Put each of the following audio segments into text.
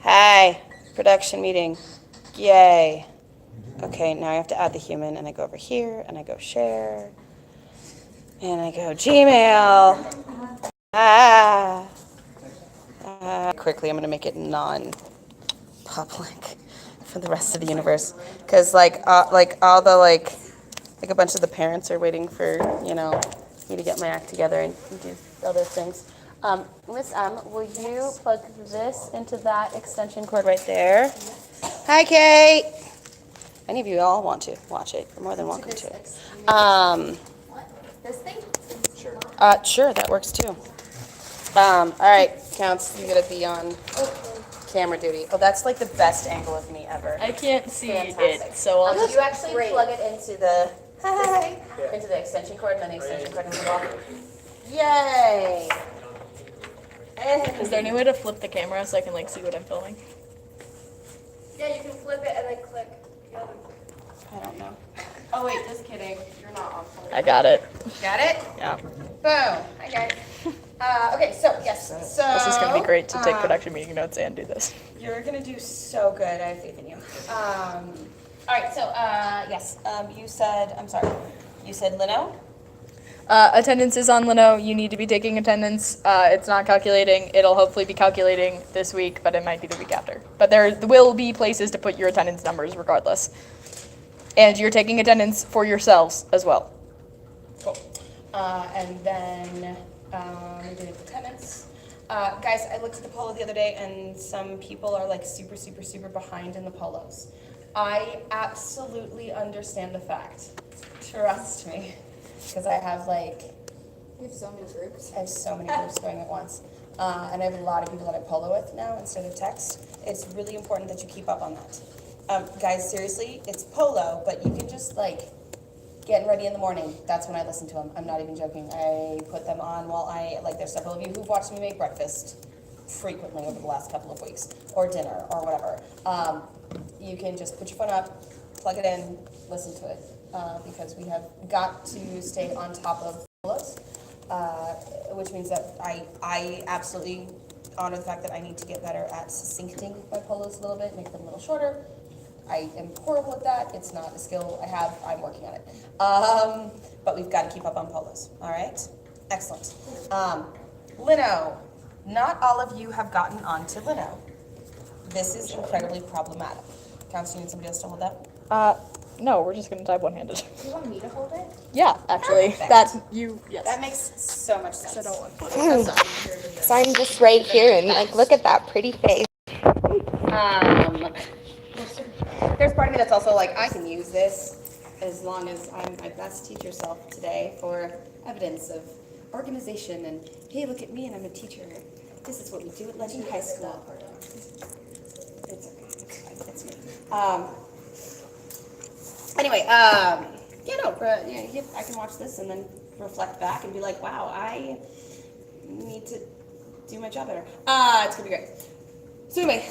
Hi, production meeting. Yay. Okay, now I have to add the human, and I go over here, and I go share, and I go Gmail. Quickly, I'm gonna make it non-public for the rest of the universe, because like all the like a bunch of the parents are waiting for me to get my act together and do other things. Miss M, will you plug this into that extension cord right there? Hi, Kate. Any of you all want to watch it, you're more than welcome to. This thing? Sure, that works too. All right, counts. You gotta be on camera duty. Oh, that's like the best angle of me ever. I can't see Fantastic. it, so I'll just. You actually plug it into the into the extension cord, and then the extension cord comes off. Yay! Is there any way to flip the camera so I can like see what I'm filming? Yeah, you can flip it and then click the other. I don't know. Oh wait, just kidding. You're not on phone. I got it. Got it? Yeah. Boom. Hi guys. Okay, so yes. So This is gonna be great to take production meeting notes and do this. You're gonna do so good. I have faith in you. All right. So yes. You said. I'm sorry. You said Lino. Attendance is on Lino. You need to be taking attendance. It's not calculating. It'll hopefully be calculating this week, but it might be the week after. But there will be places to put your attendance numbers regardless. And you're taking attendance for yourselves as well. Cool. And then doing attendance. Guys, I looked at the polo the other day, and some people are like super, super, super behind in the polos. I absolutely understand the fact. Trust me. Because I have You have so many groups. I have so many groups going at once. And I have a lot of people that I polo with now instead of text. It's really important that you keep up on that. Guys, seriously, it's polo, but you can just getting ready in the morning. That's when I listen to them. I'm not even joking. I put them on while there's several of you who've watched me make breakfast frequently over the last couple of weeks, or dinner, or whatever. You can just put your phone up, plug it in, listen to it. Because we have got to stay on top of polos, which means that I absolutely honor the fact that I need to get better at succincting my polos a little bit, make them a little shorter. I am horrible at that. It's not a skill I have. I'm working on it. But we've got to keep up on polos. All right? Excellent. Lino. Not all of you have gotten onto Lino. This is incredibly problematic. Counts, you need somebody else to hold that? No, we're just gonna type one-handed. Do you want me to hold it? Yeah, actually, Perfect. yes. That makes so much sense. I don't want So I'm just right here and look at that pretty face. There's part of me that's also I can use this as long as I'm my best teacher self today for evidence of organization and, hey, look at me and I'm a teacher. This is what we do at Legend High School. It's okay. It's fine. It's me. Anyway, I can watch this and then reflect back and be like, wow, I need to do my job better. It's gonna be great. So anyway,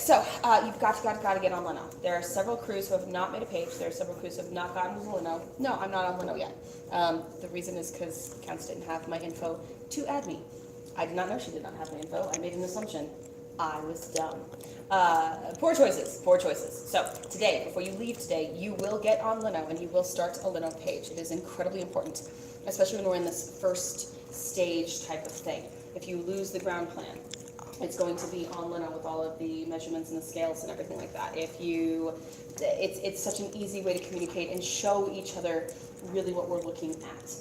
you've got to get on Lino. There are several crews who have not made a page. There are several crews who have not gotten to Lino. No, I'm not on Lino yet. The reason is because Counts didn't have my info to add me. I did not know she did not have my info. I made an assumption. I was dumb. Poor choices. So today, before you leave today, you will get on Lino and you will start a Lino page. It is incredibly important, especially when we're in this first stage type of thing. If you lose the ground plan, it's going to be on Lino with all of the measurements and the scales and everything like that. It's such an easy way to communicate and show each other really what we're looking at.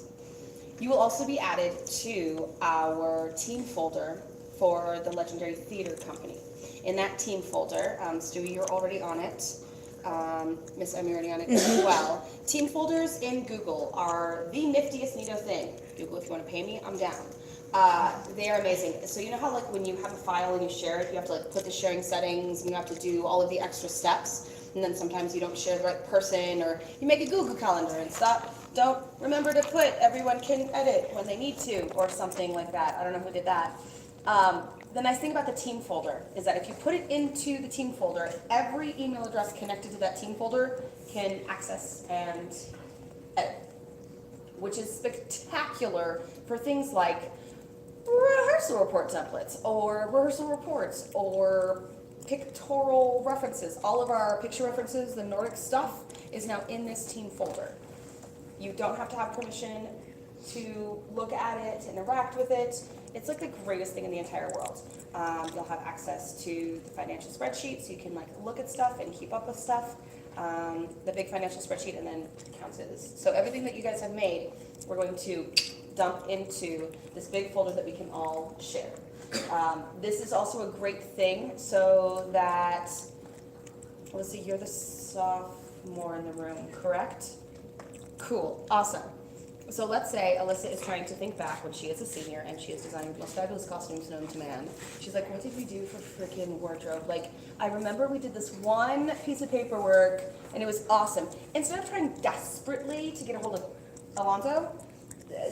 You will also be added to our team folder for the Legendary Theater Company. In that team folder, Stewie, you're already on it. Miss Emmy already on it as well. Team folders in Google are the niftiest neato thing. Google, if you want to pay me, I'm down. They are amazing. So you know how when you have a file and you share it, you have to put the sharing settings, and you have to do all of the extra steps, and then sometimes you don't share the right person, or you make a Google Calendar and don't remember to put everyone can edit when they need to, or something like that. I don't know who did that. The nice thing about the team folder is that if you put it into the team folder, every email address connected to that team folder can access and edit, which is spectacular for things like rehearsal report templates, or rehearsal reports, or pictorial references. All of our picture references, the Nordic stuff, is now in this team folder. You don't have to have permission to look at it, interact with it. It's like the greatest thing in the entire world. You'll have access to the financial spreadsheet, so you can like look at stuff and keep up with stuff. The big financial spreadsheet, and then counts as. So everything that you guys have made, we're going to dump into this big folder that we can all share. This is also a great thing so that, let's see, you're the sophomore in the room, correct? Cool, awesome. So let's say Alyssa is trying to think back when she is a senior and she is designing the most fabulous costumes known to man. She's like, what did we do for freaking wardrobe? Like, I remember we did this one piece of paperwork and it was awesome. Instead of trying desperately to get a hold of Alonzo,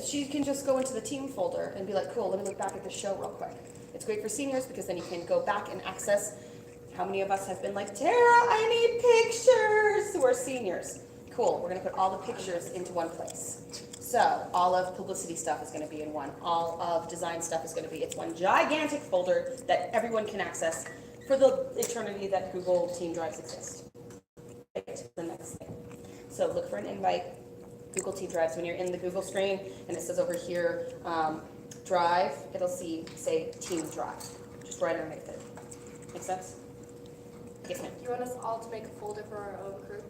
she can just go into the team folder and be like, cool, let me look back at the show real quick. It's great for seniors because then you can go back and access. How many of us have been like, Tara, I need pictures? We're seniors. Cool, we're gonna put all the pictures into one place. So all of publicity stuff is gonna be in one. All of design stuff is gonna be, it's one gigantic folder that everyone can access for the eternity that Google Team Drives exist. Right, the next thing. So look for an invite, Google Team Drives. When you're in the Google screen and it says over here, Drive, it'll say Team Drive, just right underneath it. Make sense? Yes, ma'am. You want us all to make a folder for our own crew?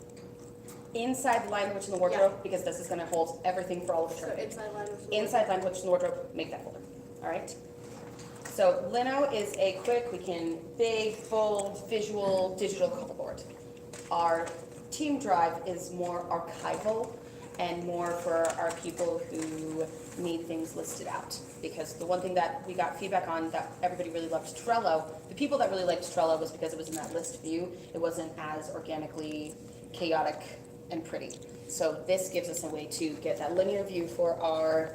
Inside the language in the wardrobe, because this is going to hold everything for all of So eternity. inside language. Inside language in the wardrobe, make that folder. All right. So Lino is a quick, we can big, bold, visual, digital colorboard. Our team drive is more archival and more for our people who need things listed out. Because the one thing that we got feedback on that everybody really loved Trello, the people that really liked Trello was because it was in that list view. It wasn't as organically chaotic and pretty. So this gives us a way to get that linear view for our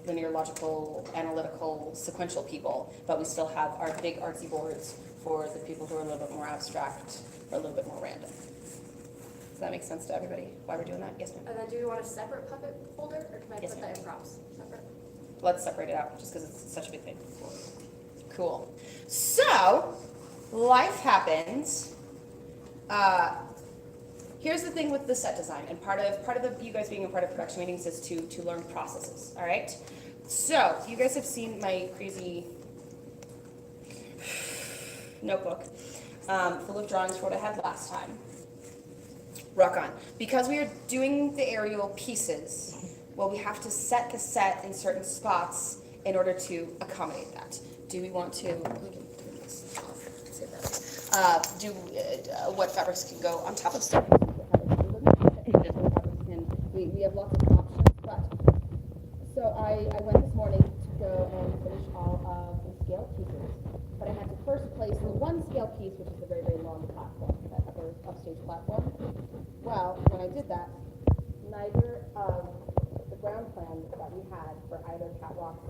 linear, logical, analytical, sequential people, but we still have our big artsy boards for the people who are a little bit more abstract or a little bit more random. Does that make sense to everybody, why we're doing that? Yes, ma'am? And then do we want a separate puppet folder, or can I Yes, put ma'am. that in props separate? Let's separate it out, just because it's such a big thing. Cool. So, life happens. Here's the thing with the set design, and part of you guys being a part of production meetings is to learn processes. All right. So you guys have seen my crazy notebook full of drawings for what I had last time. Rock on. Because we are doing the aerial pieces, well, we have to set the set in certain spots in order to accommodate that. Do we want to? What fabrics can go on top of stuff? We have lots of options, but so I went this morning to go and finish all of the scale pieces, but I had to first place the one scale piece, which is the very, very long platform, that upstage platform. Well, when I did that, neither of the ground plan that we had for either catwalks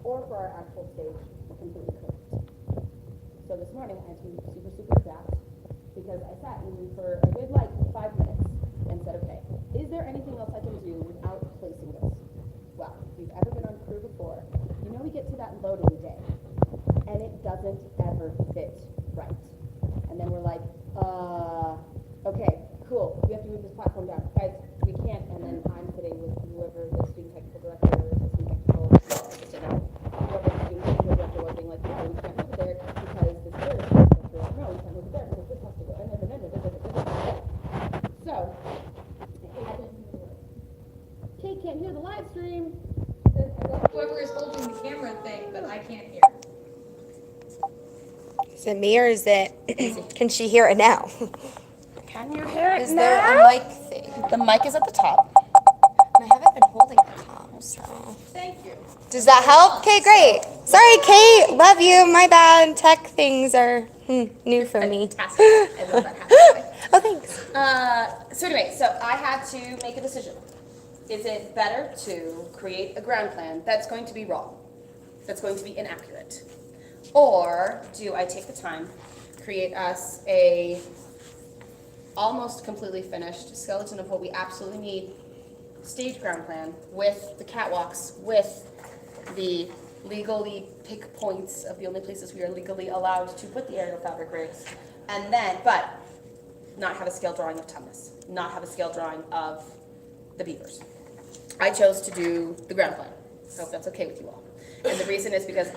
or for our actual stage were completely correct. So this morning I had to super adapt because I sat in for a good 5 minutes and said, okay, is there anything else I can do without placing this? Well, if you've ever been on crew before, you know we get to that loading day and it doesn't ever fit right. And then we're like, okay, cool, we have to move this platform down. Guys, we can't, and then I'm sitting with whoever the student technical director or assistant technical assistant, whoever the student technical director was being like, no, we can't move it there because this other assistant director, no, we can't move it there because this has to go, and then. So, Kate can't hear the live stream. Whoever is holding the camera thing, but I can't hear. Is it me or is it? Can she hear it now? Can you hear it Is now? there a mic thing? The mic is at the top. I haven't been holding the comm, so. Thank you. Does that help? Okay, great. Sorry, Kate. Love you. My bad. Tech things are new for me. Fantastic. I love that happening. Oh, thanks. So anyway, so I had to make a decision. Is it better to create a ground plan that's going to be wrong, that's going to be inaccurate? Or do I take the time, create us a almost completely finished skeleton of what we absolutely need, stage ground plan with the catwalks, with the legally pick points of the only places we are legally allowed to put the aerial fabric rigs, and then, but not have a scale drawing of Tumnus, not have a scale drawing of the beavers. I chose to do the ground plan. I hope that's okay with you all. And the reason is because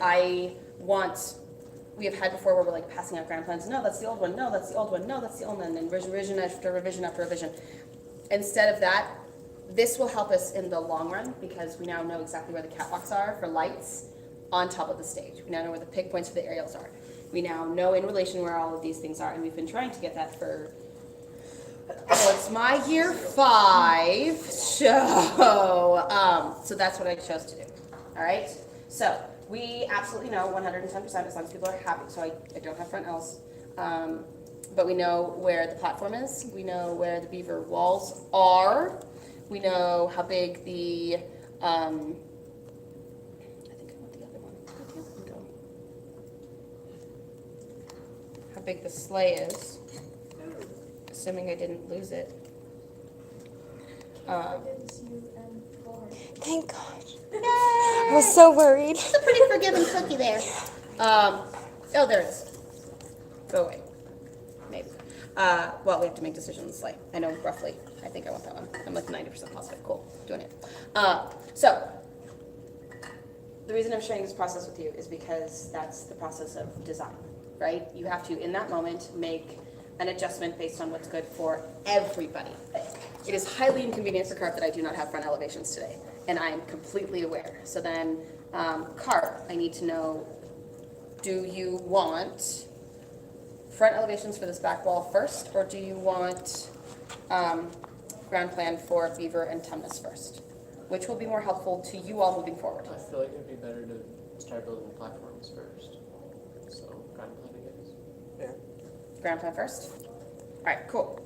we have had before where we're like passing out ground plans. No, that's the old one. No, that's the old one. No, that's the old one. And revision after revision after revision. Instead of that, this will help us in the long run because we now know exactly where the catwalks are for lights on top of the stage. We now know where the pick points for the aerials are. We now know in relation where all of these things are, and we've been trying to get that for, well, it's my year 5, so that's what I chose to do. All right? So we absolutely know 110% as long as people are happy. So I don't have front L's. But we know where the platform is. We know where the beaver walls are. We know how big the, I think I want the other one. Where'd the other one go? How big the sleigh is, assuming I didn't lose it. Thank God. I was so worried. It's a pretty forgiving cookie there. Oh, there it is. Go away. Maybe. Well, we have to make decisions on the sleigh. I know roughly. I think I want that one. I'm like 90% positive. Cool. Doing it. So, the reason I'm sharing this process with you is because that's the process of design, right? You have to, in that moment, make an adjustment based on what's good for everybody. It is highly inconvenient for CART that I do not have front elevations today, and I am completely aware. So then, CART, I need to know, do you want front elevations for this back wall first, or do you want ground plan for Beaver and Tumnus first? Which will be more helpful to you all moving forward? I feel like it'd be better to start building the platforms first. So, ground plan, I guess. Yeah. Ground plan first? All right, cool.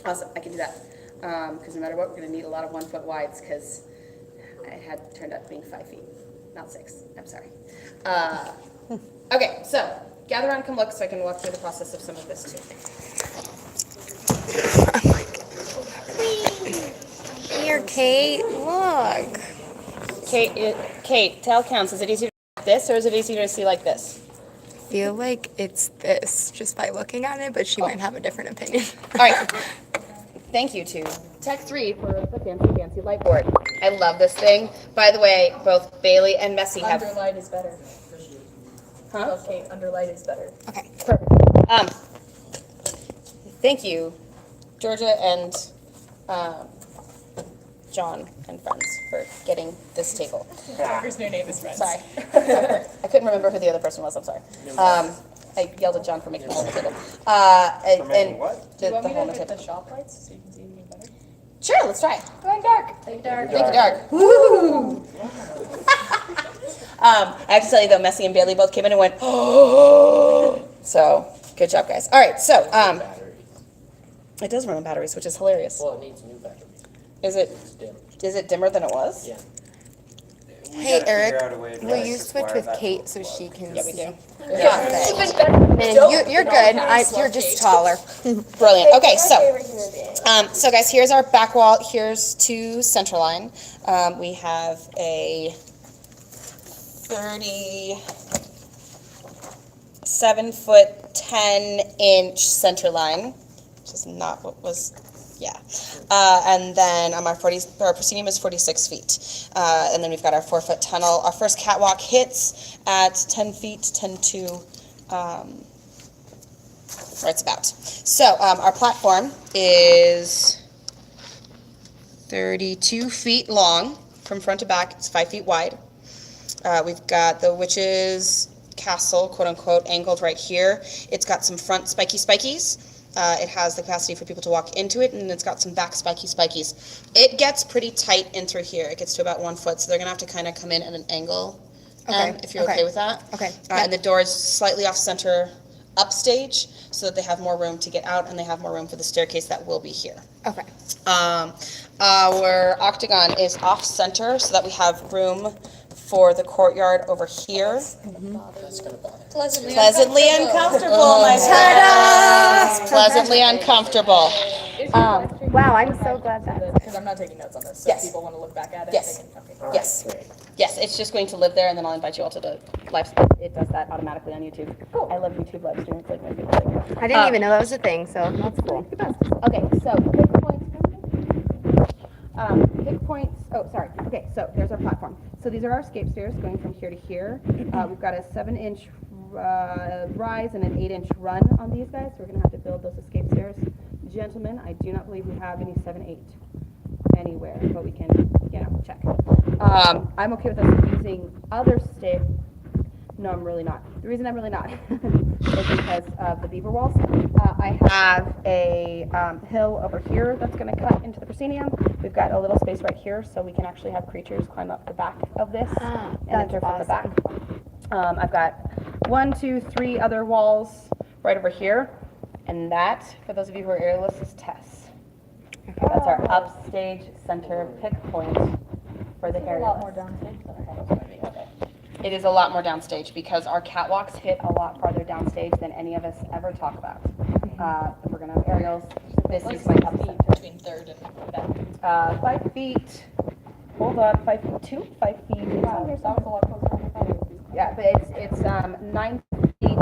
Awesome, I can do that. Because no matter what, we're going to need a lot of 1 foot wides because I had turned out being 5 feet, not 6. I'm sorry. Okay, so gather around, come look so I can walk through the process of some of this too. Here, Kate, look. Kate, tell counts. Is it easier to see like this or is it easier to see like this? I feel like it's this just by looking at it, but she might have a different opinion. All right. Thank you to Tech 3 for the fancy light board. I love this thing. By the way, both Bailey and Messy have. Underlight is better. Huh? Okay, underlight is better. Okay. Perfect. Thank you, Georgia and John and friends for getting this table. Whoever's new name is Friends. Sorry. I couldn't remember who the other person was. I'm sorry. I yelled at John for making the whole table. For making what? Do you want The me whole to hit table. the shop lights so you can see anything better? Sure, let's try it. Going dark. Think dark. Thank you, Dark. Woo! I have to tell you though, Messy and Bailey both came in and went, oh. So, good job, guys. All right, so Battery. it does run on batteries, which is hilarious. Well, it needs new battery. Is it It's dim. dimmer than it was? Yeah. Hey, gotta figure Eric, out a way to, will like, you switch wire with that Kate to so she can Yeah, we see? do. Yeah. Even better. You're good. You're just taller. Brilliant. Okay, so. Favorite human being. So guys, here's our back wall. Here's to center line. We have a 37 foot 10 inch center line, which is not what was, yeah. And then our proscenium is 46 feet. And then we've got our 4 foot tunnel. Our first catwalk hits at 10 feet, 10-2. Where it's about. So our platform is 32 feet long from front to back. It's 5 feet wide. We've got the witch's castle, quote unquote, angled right here. It's got some front spikies. It has the capacity for people to walk into it, and it's got some back spikies. It gets pretty tight in through here. It gets to about 1 foot, so they're gonna have to kind of come in at an angle. Okay, If you're okay with that. Okay. And the door is slightly off center upstage so that they have more room to get out and they have more room for the staircase that will be here. Okay. Our octagon is off center so that we have room for the courtyard over here. That's gonna bother. Pleasantly uncomfortable, my friend. Pleasantly uncomfortable. Wow, I'm so glad that. Because I'm not taking notes on this, so if Yes. people want to look back at it, Yes. they can. Okay. Yes. Yes, it's just going to live there, and then I'll invite you all to the live. It does that automatically on YouTube. Cool. I love YouTube live streams. It's like my favorite thing. I didn't even know that was a thing, so that's cool. Okay, so pick points. Pick points. Oh, sorry. Okay, so there's our platform. So these are our escape stairs going from here to here. We've got a 7-inch rise and an 8-inch run on these guys. So we're going to have to build those escape stairs. Gentlemen, I do not believe we have any 7-8 anywhere, but we can, check. I'm okay with us using other stairs. No, I'm really not. The reason I'm really not is because of the beaver walls. I have a hill over here that's going to cut into the proscenium. We've got a little space right here, so we can actually have creatures climb up the back of this and enter from the back. I've got 1, 2, 3 other walls right over here, and that, for those of you who are airless, is Tess. That's our upstage center pick point for the area. A lot more downstage than I thought it was going to be. Okay. It is a lot more downstage because our catwalks hit a lot farther downstage than any of us ever talk about. If we're gonna have aerials, this is my upstage. Between third and back. 5 feet. Hold on, 5 feet 2, 5 feet. It's on here somewhere. a lot closer than I thought it would be. Yeah, but it's 9 feet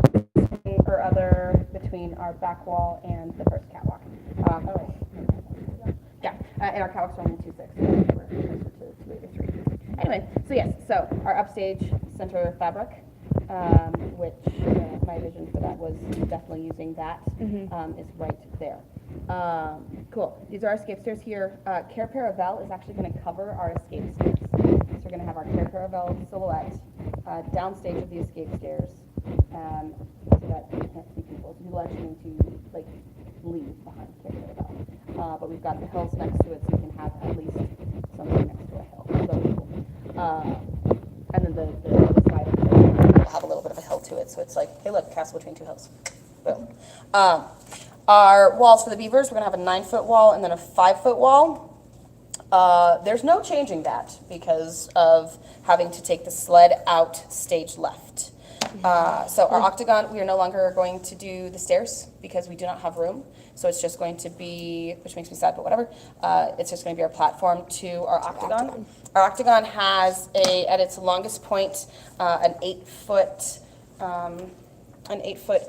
or other between our back wall and the first catwalk. Yeah, and our catwalks are only 2.6. So we're closer to 2.8 or 3. Anyway, so yes, so our upstage center fabric, which my vision for that was definitely using that, is right there. Cool. These are our escape stairs here. Care Paravel is actually going to cover our escape stairs. So we're going to have our Care Paravel silhouette downstage of the escape stairs, so that you can't see people. So people actually need to like leave behind Care Paravel. But we've got the hills next to it, so you can have at least something next to a hill. So cool. And then the other side of it will have a little bit of a hill to it, so it's like, hey, look, castle between 2 hills. Boom. Our walls for the beavers, we're gonna have a 9-foot wall and then a 5-foot wall. There's no changing that because of having to take the sled out stage left. So our octagon, we are no longer going to do the stairs because we do not have room. So it's just going to be, which makes me sad, but whatever. It's just going to be our platform to our octagon. Our octagon has at its longest point, an 8-foot,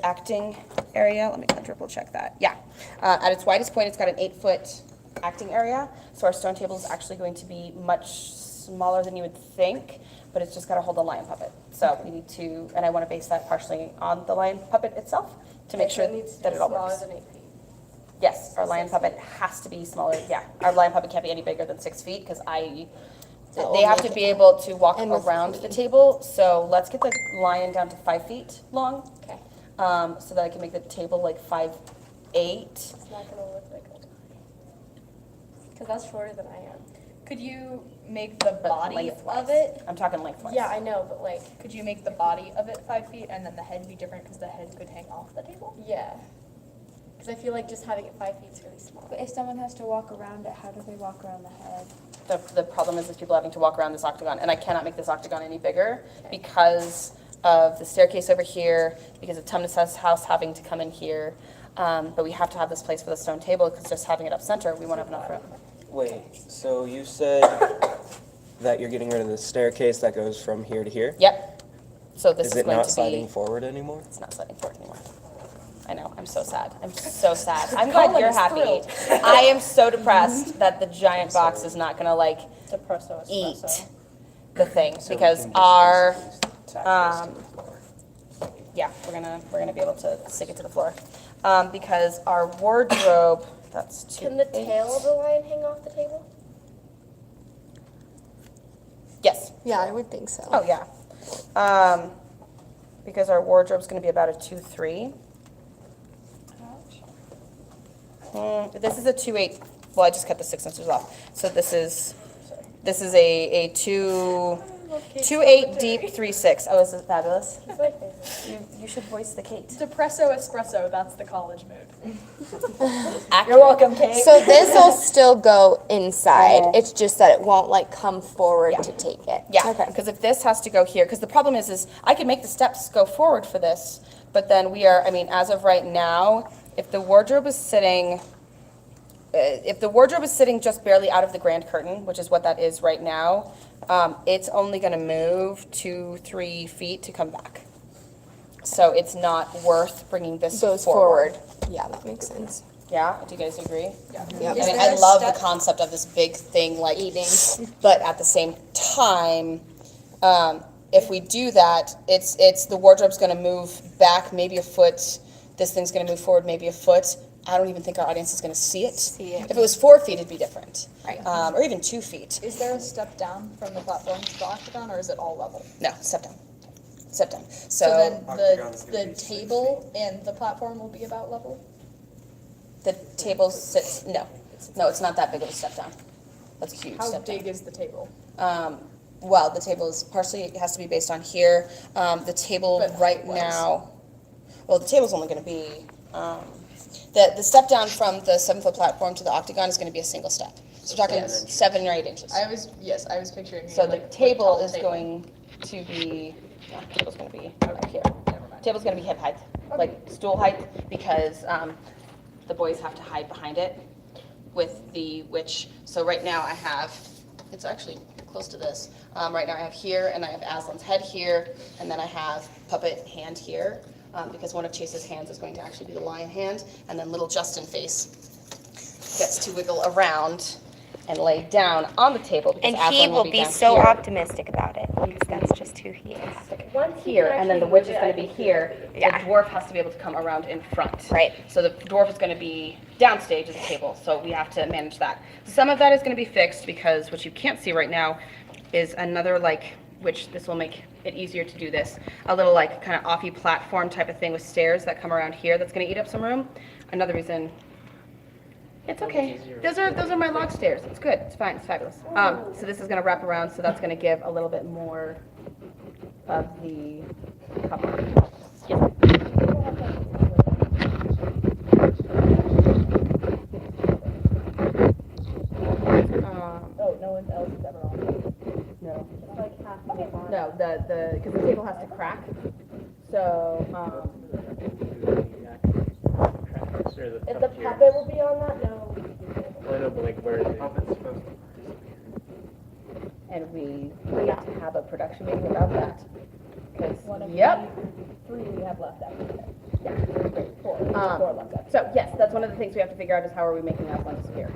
acting area. Let me triple check that. Yeah. At its widest point, it's got an 8-foot acting area. So our stone table is actually going to be much smaller than you would think, but it's just got to hold a lion puppet. So we need to, and I want to base that partially on the lion puppet itself to make sure that it all works. Smaller than 8 feet. Yes, our lion puppet has to be smaller. Yeah, our lion puppet can't be any bigger than 6 feet because they have to be able to walk around the table. So let's get the lion down to 5 feet long. Okay. So that I can make the table like 5'8". It's not gonna look like a because that's shorter than I am. Could you make the body lengthwise. of it? I'm talking lengthwise. Yeah, I know, but like, Could you make the body of it 5 feet and then the head be different because the head could hang off the table? yeah. Because I feel like just having it 5 feet is really small. But if someone has to walk around it, how do they walk around the head? The problem is people having to walk around this octagon, and I cannot make this octagon any bigger because of the staircase over here, because of Tumnus' house having to come in here. But we have to have this place for the stone table because just having it up center, we won't have enough room. Wait, so you said that you're getting rid of the staircase that goes from here to here? Yep. So this Is is it going not to sliding be. forward anymore? It's not sliding forward anymore. I know. I'm so sad. I'm so sad. I'm glad you're happy. I am so depressed that the giant box is not gonna like Depresso, eat espresso. the thing So we because can just our basically tack this to the floor. yeah we're gonna be able to stick it to the floor because our wardrobe that's too. Can the tail of the lion hang off the table? Yes. Yeah, I would think so. Oh yeah. Because our wardrobe's gonna be about a 2'3". This is a 2'8". Well, I just cut the 6 inches off. So this is a 2'8" deep 3'6". Oh, is it fabulous? It's my favorite. You should voice the Kate. Depresso espresso, that's the college mood. You're welcome, Kate. So this will still go inside. It's just that it won't like come forward to take it. Yeah, Okay. because if this has to go here, because the problem is I can make the steps go forward for this, but then as of right now, if the wardrobe is sitting if the wardrobe is sitting just barely out of the grand curtain, which is what that is right now, it's only gonna move 2-3 feet to come back. So it's not worth bringing this Goes forward. forward. Yeah, that makes sense. Yeah, do you guys agree? Yep. I mean, I love the concept of this big thing like eating, but at the same time, if we do that, it's the wardrobe's gonna move back maybe a foot. This thing's gonna move forward maybe a foot. I don't even think our audience is gonna see it. If it was 4 feet, it'd be different. Right. Or even 2 feet. Is there a step down from the platform to the octagon, or is it all level? No, step down. Step down. So So then Octagon's gonna the be table and the platform will be about level? the table sits, no, it's not that big of a step down. That's a huge How step down. big is the table? Well, the table is partially, it has to be based on here. The table But right height-wise? now, well, the table's only gonna be, the step down from the 7-foot platform to the octagon is gonna be a single step. So we're talking Yes. 7 or 8 inches. I was picturing. So the like, table tall is table. going to be, table's gonna be right here. Never mind. Table's gonna be hip height, like stool height, because the boys have to hide behind it with the witch. So right now I have, it's actually close to this. Right now I have here, and I have Aslan's head here, and then I have puppet hand here, because one of Chase's hands is going to actually be the lion hand, and then little Justin face gets to wiggle around and lay down on the table because And Aslan he will be down so here. optimistic about it. That's just who he is. Here, and then the witch is gonna be here. Yeah. The dwarf has to be able to come around in front. Right. So the dwarf is gonna be downstage at the table, so we have to manage that. Some of that is gonna be fixed because what you can't see right now is another which this will make it easier to do this, a little kind of offy platform type of thing with stairs that come around here that's gonna eat up some room. Another reason, it's okay. Those are my log stairs. It's good. It's fine. It's fabulous. So this is gonna wrap around, so that's gonna give a little bit more of the cover. Oh, no one else is ever on. No. Like half of it on. No, because the table has to crack. So, If the puppet will be on that, no. I know, but where is it? and we need to have a production meeting about that. One of Yep. the 3 we have left after today. Yeah. Four left after. So yes, that's one of the things we have to figure out is how are we making that one disappear.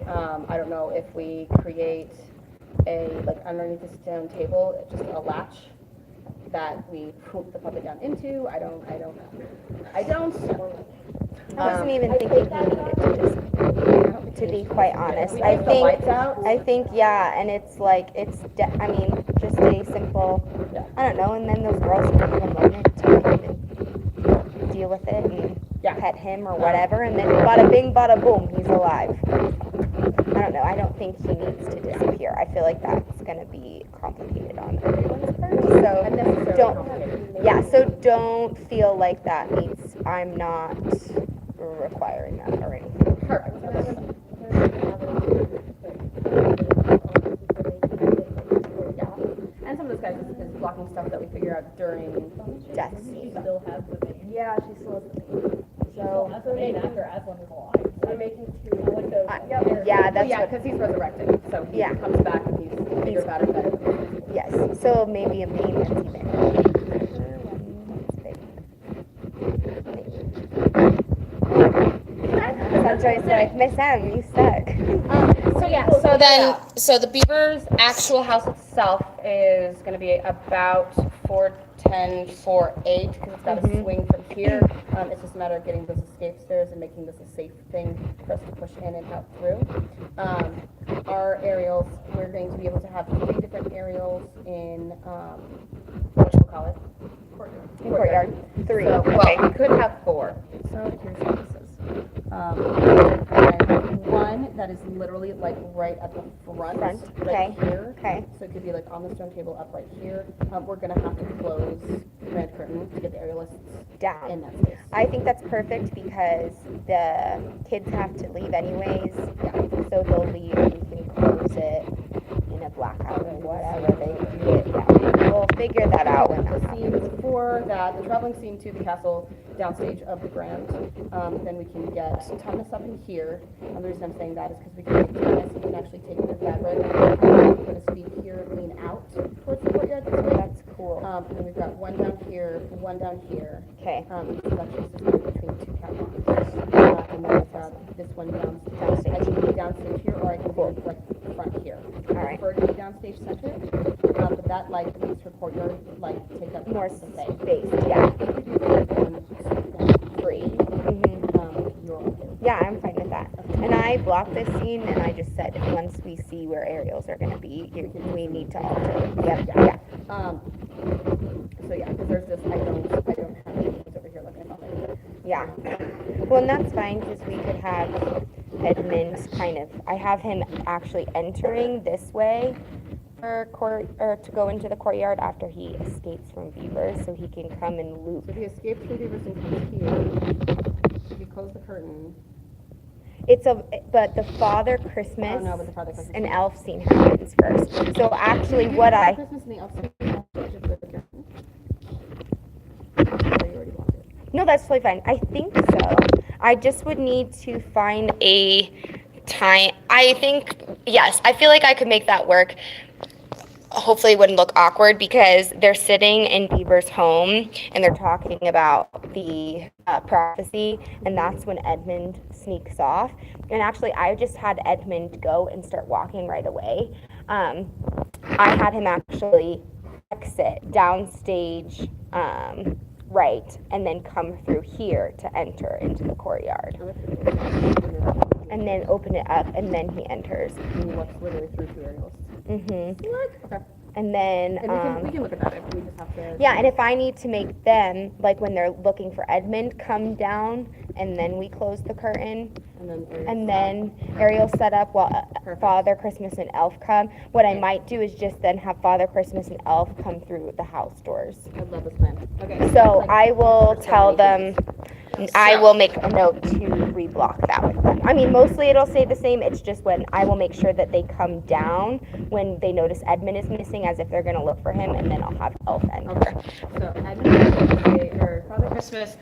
I don't know if we create underneath the stone table, just a latch that we put the puppet down into. I don't know. I wasn't even thinking he needed to disappear, to be quite honest. I Take the lights think, out. yeah, and it's just a simple, I don't know, and then those girls can have a moment to even deal with it and pet him or whatever, and then bada bing, bada boom, he's alive. I don't know, I don't think he needs to disappear. I feel like that's gonna be complicated on everyone's part, so don't feel like that means I'm not requiring that or anything. Perfect. And some of this guys is blocking stuff that we figure out during Death. Still has the name. Yeah, she still has the name. So, that's her name after Aslan is alive. We're making 2, like those. Yeah, that's yeah, what, because he's resurrected, so he Yeah. comes back and he's bigger, better, better. yes, so maybe a name that's even. Sanjoy's like, Miss M, you suck. So the beaver's actual house itself is going to be about 4'10", 4'8", because it's got a swing from here. It's just a matter of getting those escape stairs and making this a safe thing for us to push in and out through. Our aerials, we're going to be able to have 3 different aerials in, what we'll call it? Courtyard. 3. So, Okay. well, we could have 4. So here's what this is. And one that is literally right at the front, Front, right okay, here. okay. So it could be on the stone table up right here. We're gonna have to close the red curtain to get the aerialists Down. in that space. I think that's perfect because the kids have to leave anyways. Yeah. So they'll leave and we can close it, paint a blackout or whatever they do it. Yeah, we'll figure that out when The that scenes for that, the traveling scene to the castle downstage of the Grand, then we can get Thomas up in here. And the reason I'm saying that is because we can make Thomas, he can actually take the fabric, put his feet here, lean out towards the courtyard this way. That's cool. And then we've got one down here, one down here. Okay. This is actually situated between two catwalks. And then we've got this one downstage. I can be downstage here, or I can go like front here. All right. I prefer to be downstage center, but that like makes her courtyard like take up More half the space. space, yeah. If we do that, three, you're okay. Yeah, I'm fine with that. And I blocked this scene, and I just said, once we see where aerials are gonna be, we need to alter. Yeah. So yeah, because there's this, I don't have any over here looking at it. Yeah. Well, and that's fine, because we could have Edmund I have him actually entering this way for or to go into the courtyard after he escapes from Beavers, so he can come and loop. So if he escapes from Beavers and comes here, if you close the curtain. But the Father Christmas Oh, no, but the Father Christmas. and Elf scene happens first. So actually what Christmas and the elf scene, just with the curtain. Or you already blocked it. No, that's totally fine. I think so. I just would need to find a time. I think, yes, I feel like I could make that work. Hopefully it wouldn't look awkward because they're sitting in Beaver's home and they're talking about the prophecy, and that's when Edmund sneaks off. And actually, I just had Edmund go and start walking right away. I had him actually exit downstage right, and then come through here to enter into the courtyard. And then open it up, and then he enters. And he walks literally through two aerials. Mm-hmm. Okay. And then, And we can look at that if we just have to. yeah, and if I need to make them, like when they're looking for Edmund, come down, and then we close the curtain, and then Ariel set up while Father Christmas and Elf come. What I might do is just then have Father Christmas and Elf come through the house doors. I love this plan. Okay. So I will tell them, I will make a note to reblock that with them. I mean, mostly it'll stay the same, it's just when I will make sure that they come down when they notice Edmund is missing, as if they're gonna look for him, and then I'll have Elf enter. Okay. So Edmund, or Father Christmas,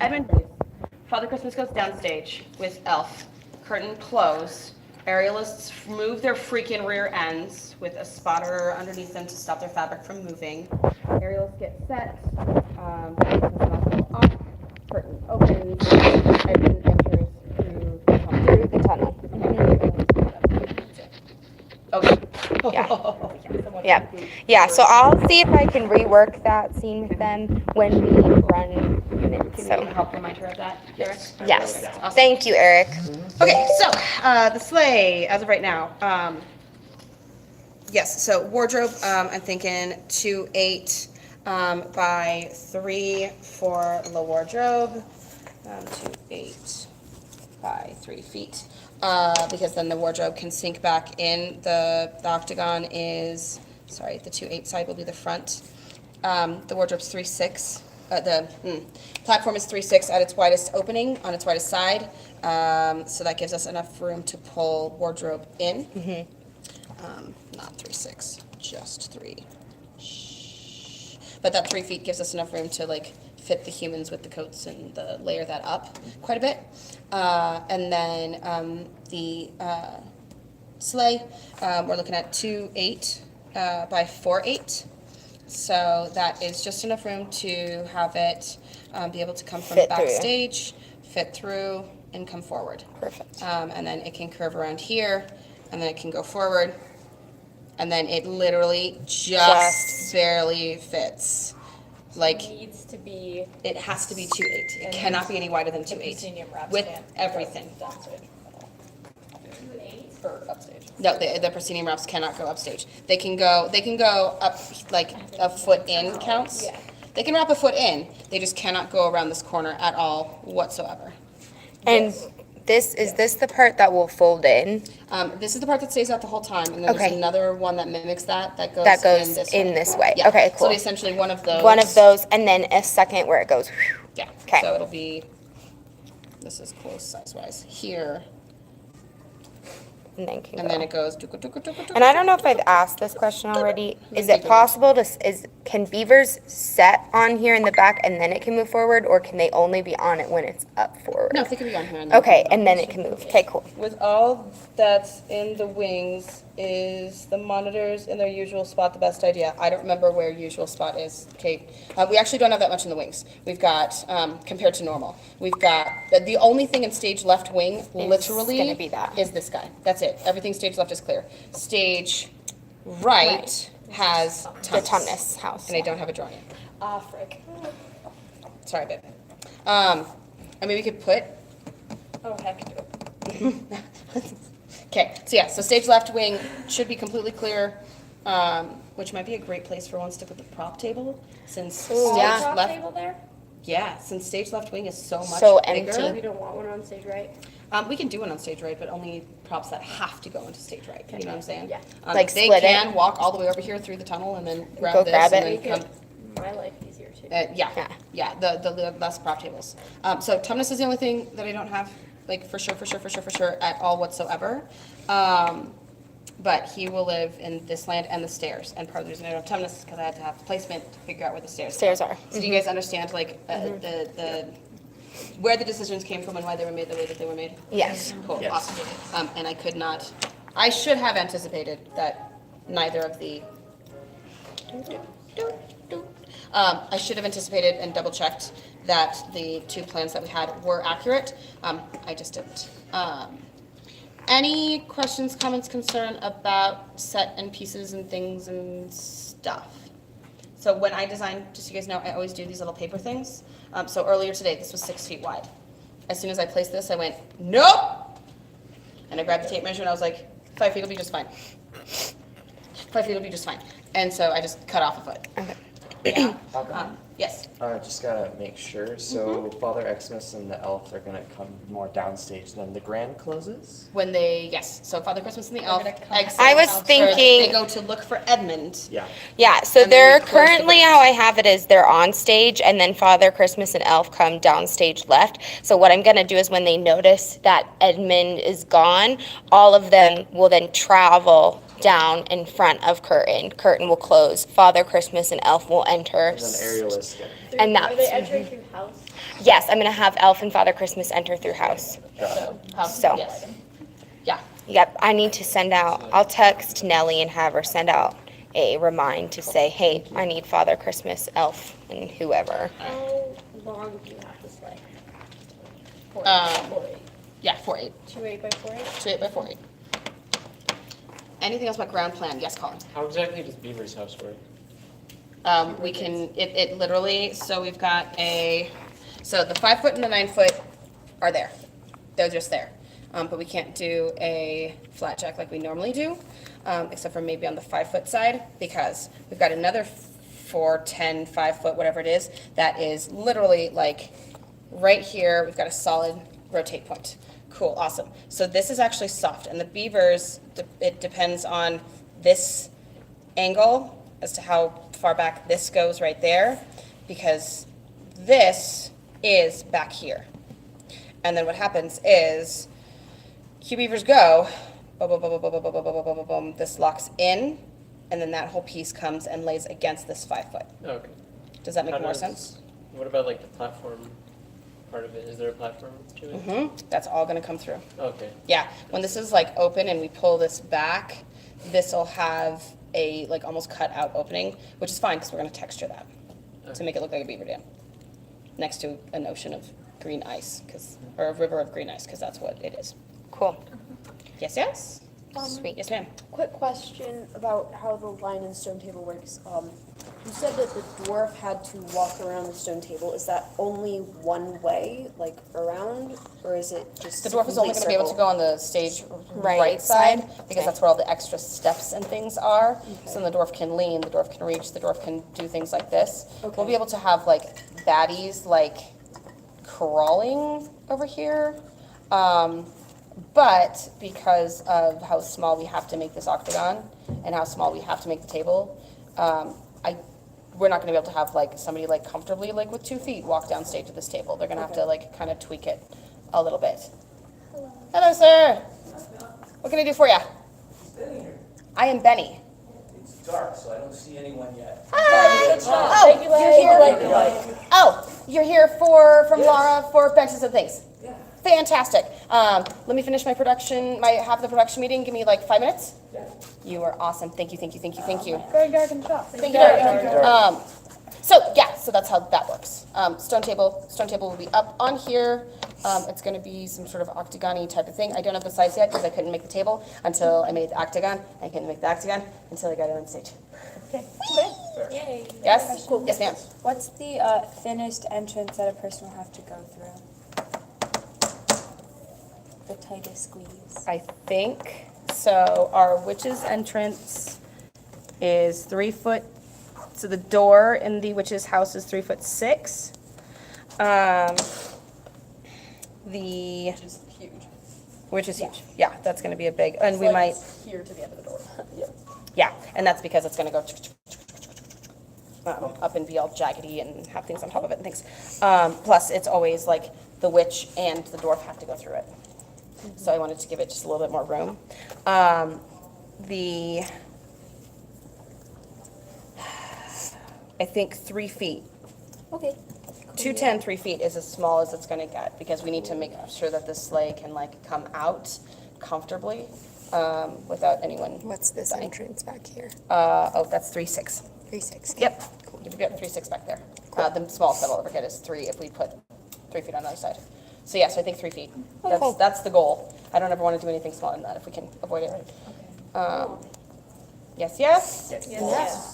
Father Christmas goes downstage with Elf. Curtain closed. Aerialists move their freaking rear ends with a spotter underneath them to stop their fabric from moving. Aerials get set. Off. Curtain opens. Edmund enters through the tunnel. Okay. Yeah. Yeah, so I'll see if I can rework that scene with them when we run units, Can so. you help remind her of that, Eric? Yes, Awesome. thank you, Eric. Okay, so the sleigh, as of right now, yes. So wardrobe, I'm thinking 2.8 by 3 for the wardrobe, 2.8 by 3 feet, because then the wardrobe can sink back in. The octagon is, sorry, the 2.8 side will be the front. The wardrobe's 3.6. The platform is 3.6 at its widest opening, on its widest side. So that gives us enough room to pull wardrobe in. Not 3.6, just 3. Shh. But that 3 feet gives us enough room to like fit the humans with the coats and layer that up quite a bit. And then the sleigh, we're looking at 2.8 by 4.8. So that is just enough room to have it be able to come from Fit through. backstage, fit through, and come forward. Perfect. And then it can curve around here, and then it can go forward, and then it literally just barely fits. Like, Needs to be it has to be 2.8. It cannot be any wider than 2.8 proscenium wrap with stand. everything. Downstage. 2.8 or upstage? No, the proscenium wraps cannot go upstage. They can go up like a foot in counts. Yeah. They can wrap a foot in. They just cannot go around this corner at all whatsoever. And is this the part that will fold in? This is the part that stays out the whole time, and then Okay. there's another one that mimics that goes in this way. Yeah. Okay, So cool. essentially one of those. One of those, and then a second where it goes, whew. Yeah. Okay. So it'll be, this is close size-wise, here. and then can And go. then it goes. And I don't know if I've asked this question already. Is it possible can beavers set on here in the back and then it can move forward, or can they only be on it when it's up forward? No, they could be on here. Okay, and then it can move. Okay, cool. With all that's in the wings, is the monitors in their usual spot the best idea? I don't remember where usual spot is, Kate. We actually don't have that much in the wings. We've got, compared to normal, we've got, the only thing in stage left wing, literally, gonna be that. is this guy. That's it. Everything stage left is clear. Stage right has The Tumnus house. and I don't have a drawing yet. Ah, frick. Sorry, babe. I mean, we could put. Oh, heck no. Okay, so yeah, so stage left wing should be completely clear, which might be a great place for one to stick with the prop table, since stage yeah. Prop left. table there? Yeah, since stage left wing is so much So bigger. empty. We don't want one on stage, right? We can do one on stage right, but only props that have to go into stage right. You know what I'm saying? Yeah. Like they split it. can walk all the way over here through the tunnel and then grab Go this grab and it. then come. My life easier too. Yeah, yeah, the less prop tables. So Tumnus is the only thing that I don't have, like, for sure, at all whatsoever. But he will live in this land and the stairs, and part of the reason I don't have Tumnus is because I had to have placement to figure out where the stairs Are. So do you guys understand, like, the where the decisions came from and why they were made the way that they were made? Yes. Cool, awesome. And I could not, I should have anticipated that neither of the, I should have anticipated and double checked that the two plans that we had were accurate. I just didn't. Any questions, comments, concern about set and pieces and things and stuff? So when I design, just so you guys know, I always do these little paper things. So earlier today, this was 6 feet wide. As soon as I placed this, I went, nope! And I grabbed the tape measure and I was like, 5 feet will be just fine. 5 feet will be just fine. And so I just cut off a foot. Okay. Yeah. Yes. Just gotta make sure. So Mm-hmm. Father Xmas and the elf are gonna come more downstage than the grand closes. When they, yes, so Father Christmas and the elf exit. I was or thinking- They go to look for Edmund. Yeah. Yeah, so And then they're we close the currently, doors. how I have it is they're on stage and then Father Christmas and Elf come down stage left. So what I'm gonna do is when they notice that Edmund is gone, all of them will then travel down in front of Curtain. Curtain will close. Father Christmas and Elf will enter. And then Ariel is gonna. And Are they that's, entering through house? yes, I'm gonna have Elf and Father Christmas enter through house. So. Yes. Yeah. Yep, I need to send out, I'll text Nellie and have her send out a remind to say, hey, I need Father Christmas, Elf, and whoever. How long do you have to slay? 4 Yeah, 4/8. 2 8 by 4 8? 2/8 by 4/8. Anything else about ground plan? Yes, Colin. How exactly does Beaver's house work? We can, it literally, so we've got so the 5 foot and the 9 foot are there. They're just there. But we can't do a flat jack like we normally do, except for maybe on the 5 foot side, because we've got another 4, 10, 5 foot, whatever it is, that is literally like right here. We've got a solid rotate point. Cool, awesome. So this is actually soft, and the beavers, it depends on this angle as to how far back this goes right there, because this is back here. And then what happens is Q beavers go, boom, boom, boom, boom, boom, boom, boom, boom, boom, boom, boom, this locks in, and then that whole piece comes and lays against this 5 foot. Okay. Does that make How more does- sense? What about like the platform part of it? Is there a platform to it? Mm-hmm. That's all gonna come through. Okay. Yeah, when this is like open and we pull this back, this will have a like almost cut out opening, which is fine because we're gonna texture that to make it look like a beaver dam next to an ocean of green ice, or a river of green ice, because that's what it is. Cool. Yes, yes? Sweet. Yes, ma'am. Quick question about how the line and stone table works. You said that the dwarf had to walk around the stone table. Is that only one way, like around, or is it just The dwarf is only complete gonna be able to circle? go on the stage Right right side, side? because Okay. that's where all the extra steps and things are. So the dwarf can lean, the dwarf can reach, the dwarf can do things like this. We'll be Okay. able to have like baddies like crawling over here. But because of how small we have to make this octagon and how small we have to make the table, we're not gonna be able to have like somebody like comfortably like with 2 feet walk down stage to this table. They're gonna have to like kind of tweak it a little bit. Hello, sir. What can I do for you? I am Benny. It's dark, so I don't see anyone yet. Oh, you're here from Laura for benches and things. Yeah. Fantastic. Let me finish my half of the production meeting. Give me like 5 minutes. Yeah. You are awesome. Thank you. Very dark and shop. Thank you. So that's how that works. Stone table will be up on here. It's going to be some sort of octagon-y type of thing. I don't have the size yet because I couldn't make the table until I made the octagon. I couldn't make the octagon until I got it on stage. Okay. Yay. Yes? Yes, ma'am. What's the thinnest entrance that a person will have to go through? The tightest squeeze. I think so. Our witch's entrance is 3 foot. So the door in the witch's house is 3'6". Which is huge. Yeah, that's going to be a big, and we might. Here to the end of the door. Yeah, and that's because it's going to go up and be all jaggedy and have things on top of it and things. Plus, it's always like the witch and the dwarf have to go through it. So I wanted to give it just a little bit more room. I think 3 feet. Okay. 210, 3 feet is as small as it's going to get because we need to make sure that the sleigh can like come out comfortably without anyone. What's this dying. entrance back here? That's 3'6". 3'6". Yep. You've got 3'6" back there. The smallest that I'll ever get is 3 if we put 3 feet on the other side. So yes, I think 3 feet. That's the goal. I don't ever want to do anything smaller than that if we can avoid it. Yes. Yes.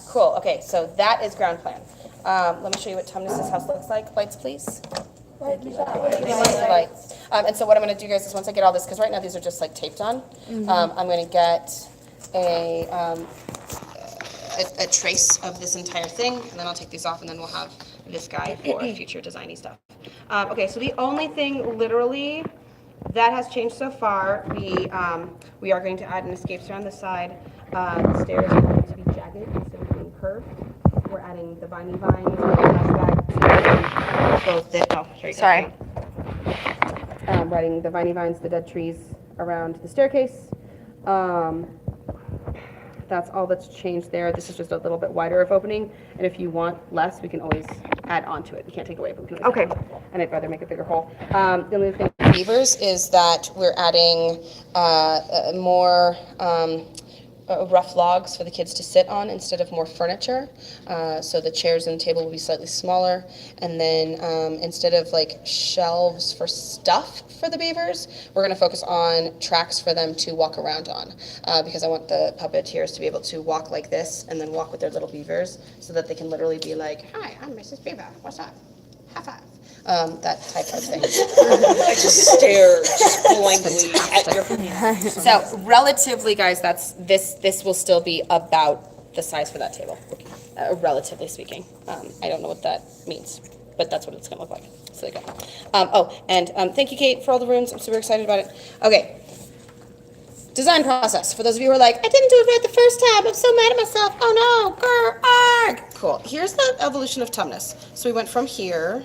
Cool. Okay, so that is ground plan. Let me show you what Tumnus's house looks like. Lights, please. Lights. And so what I'm going to do, guys, is once I get all this, because right now these are just like taped on, I'm going to get a trace of this entire thing, and then I'll take these off, and then we'll have this guy for future designy stuff. Okay, so the only thing literally that has changed so far, we are going to add an escapes around the side. The stairs are going to be jagged instead of being curved. We're adding the viney vines, both the, oh, here you go. Sorry. We're adding the viney vines, the dead trees around the staircase. That's all that's changed there. This is just a little bit wider of opening, and if you want less, we can always add on to it. We can't take away, but we can always add on. And I'd rather make a bigger hole. The only thing with beavers is that we're adding more rough logs for the kids to sit on instead of more furniture. So the chairs and the table will be slightly smaller. And then instead of like shelves for stuff for the beavers, we're going to focus on tracks for them to walk around on. Because I want the puppeteers to be able to walk like this and then walk with their little beavers so that they can literally be like, "Hi, I'm Mrs. Beaver. What's up? High five." That type of thing. I just stare blankly at your. So relatively, guys, this will still be about the size for that table, relatively speaking. I don't know what that means, but that's what it's going to look like. So there you go. Thank you, Kate, for all the rooms. I'm super excited about it. Okay. Design process. For those of you who are like, I didn't do it right the first time. I'm so mad at myself. Oh no. Grr, arg. Cool. Here's the evolution of Tumnus. So we went from here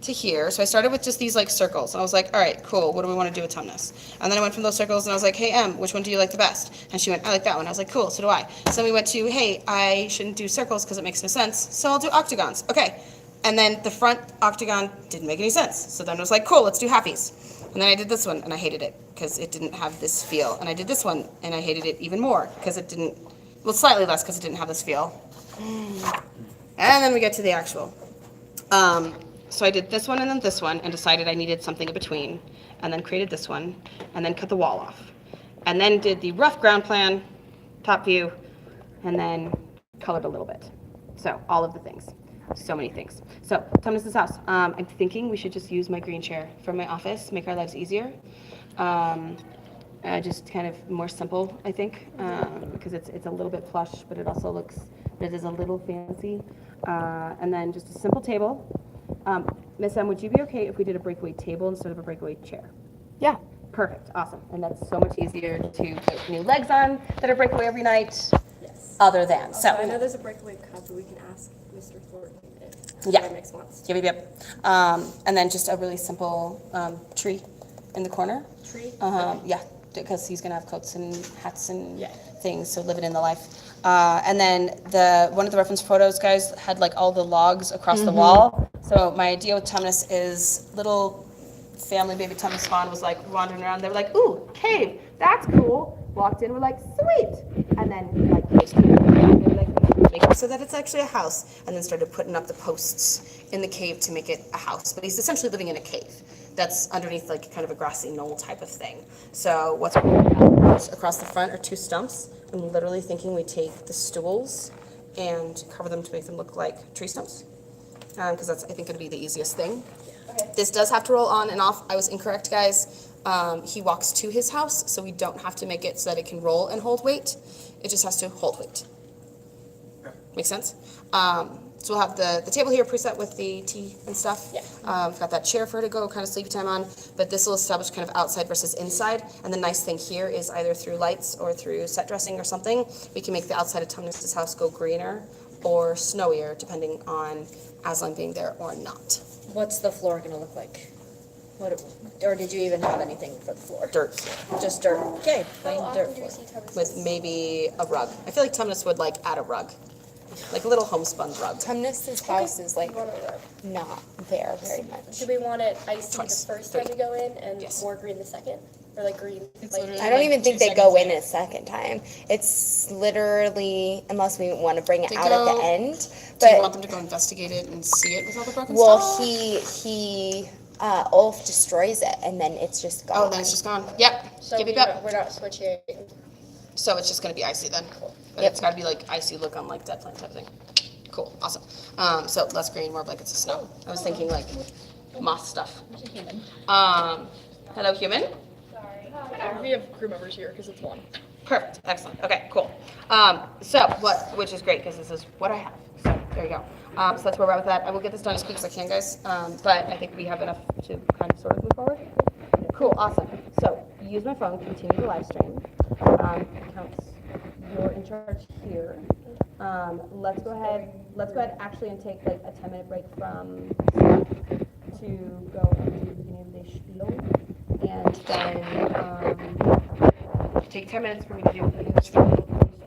to here. So I started with just these like circles. And I was like, all right, cool. What do we want to do with Tumnus? And then I went from those circles and I was like, hey, Em, which one do you like the best? And she went, I like that one. I was like, cool, so do I. So then we went to, hey, I shouldn't do circles because it makes no sense. So I'll do octagons. Okay. And then the front octagon didn't make any sense. So then I was like, cool, let's do halfies. And then I did this one and I hated it because it didn't have this feel. And I did this one and I hated it even more because it didn't, well, slightly less because it didn't have this feel. And then we get to the actual. So I did this one and then this one and decided I needed something in between, and then created this one, and then cut the wall off. And then did the rough ground plan, top view, and then colored a little bit. So all of the things. So many things. So Tumnus's house. I'm thinking we should just use my green chair from my office, make our lives easier. Just kind of more simple, I think, because it's a little bit plush, but it also looks, it is a little fancy. And then just a simple table. Miss M, would you be okay if we did a breakaway table instead of a breakaway chair? Yeah. Perfect, awesome. And that's so much easier to put new legs on that are breakaway every night, Yes. other than. So I know there's a breakaway cup, but we can ask Mr. Thornton if Yeah. that makes sense. Yep. And then just a really simple tree in the corner. Tree? Yeah, because he's gonna have coats and hats and Yeah. things, so living in the life. And then one of the reference photos, guys, had like all the logs across the wall. So my idea with Tumnus is little family baby Tumnus Spawn was like wandering around. They were like, ooh, cave, that's cool. Walked in, we're like, sweet. And then like make it so that it's actually a house, and then started putting up the posts in the cave to make it a house. But he's essentially living in a cave that's underneath like kind of a grassy knoll type of thing. So what's across the front are 2 stumps. I'm literally thinking we take the stools and cover them to make them look like tree stumps, because that's, I think, going to be the easiest thing. This does have to roll on and off. I was incorrect, guys. He walks to his house, so we don't have to make it so that it can roll and hold weight. It just has to hold weight. Make sense? So we'll have the table here preset with the tea and stuff. Yeah. We've got that chair for her to go kind of sleepy time on, but this will establish kind of outside versus inside. And the nice thing here is either through lights or through set dressing or something, we can make the outside of Tumnus's house go greener or snowier, depending on Aslan being there or not. What's the floor gonna look like? Or did you even have anything for the floor? Dirt Just dirt. Okay, How plain dirt often do floor. you see Tumnus? with maybe a rug. I feel like Tumnus would like add a rug, like a little homespun rug. Tumnus's house is like We want it- not there very much. Do we want it icy Twice, the first 3. time we go in and Yes. more green the second? Or like green? Like, I don't even think they go in a second time. It's literally, unless we want to bring it They out at go- the end. Do you want But, them to go investigate it and see it with all the broken well, stuff? Ulf destroys it and then it's just gone. Oh, then it's just gone. Yep. so Give we it back. we're not switching. So it's just gonna be icy then. But Yep. it's gotta be like icy look on like dead plant type thing. Cool, awesome. So less green, more blankets of snow. I was thinking like moss stuff. Hello, human. We have crew members here because it's 1. Perfect, excellent. Okay, cool. Which is great because this is what I have. So there you go. So that's where we're at with that. I will get this done as quick as I can, guys. But I think we have enough to kind of sort of move forward. Cool, awesome. So use my phone, continue the live stream. Counts, you're in charge here. Let's go ahead actually and take like a 10-minute break from stuff to go into the beginning of the spiel. And then take 10 minutes for me to do the spiel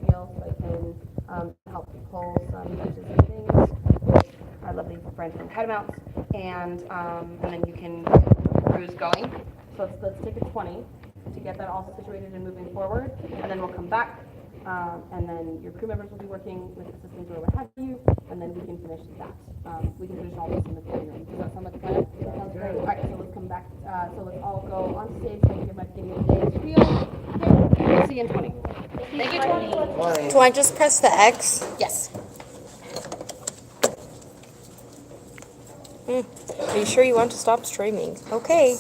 so I can help pull some pictures and things with our lovely friend from Catamounts. And then you can cruise going. So let's take a 20 to get that all situated and moving forward. And then we'll come back. And then your crew members will be working with assistants or what have you, and then we can finish that. We can finish all this in the green room. Does that sound like a plan? Sounds great. All right, so let's come back. So let's all go on stage so I can give my beginning of the day spiel. Okay, we'll see you in 20. Thank you, 20. Do I just press the X? Yes. Are you sure you want to stop streaming? Okay.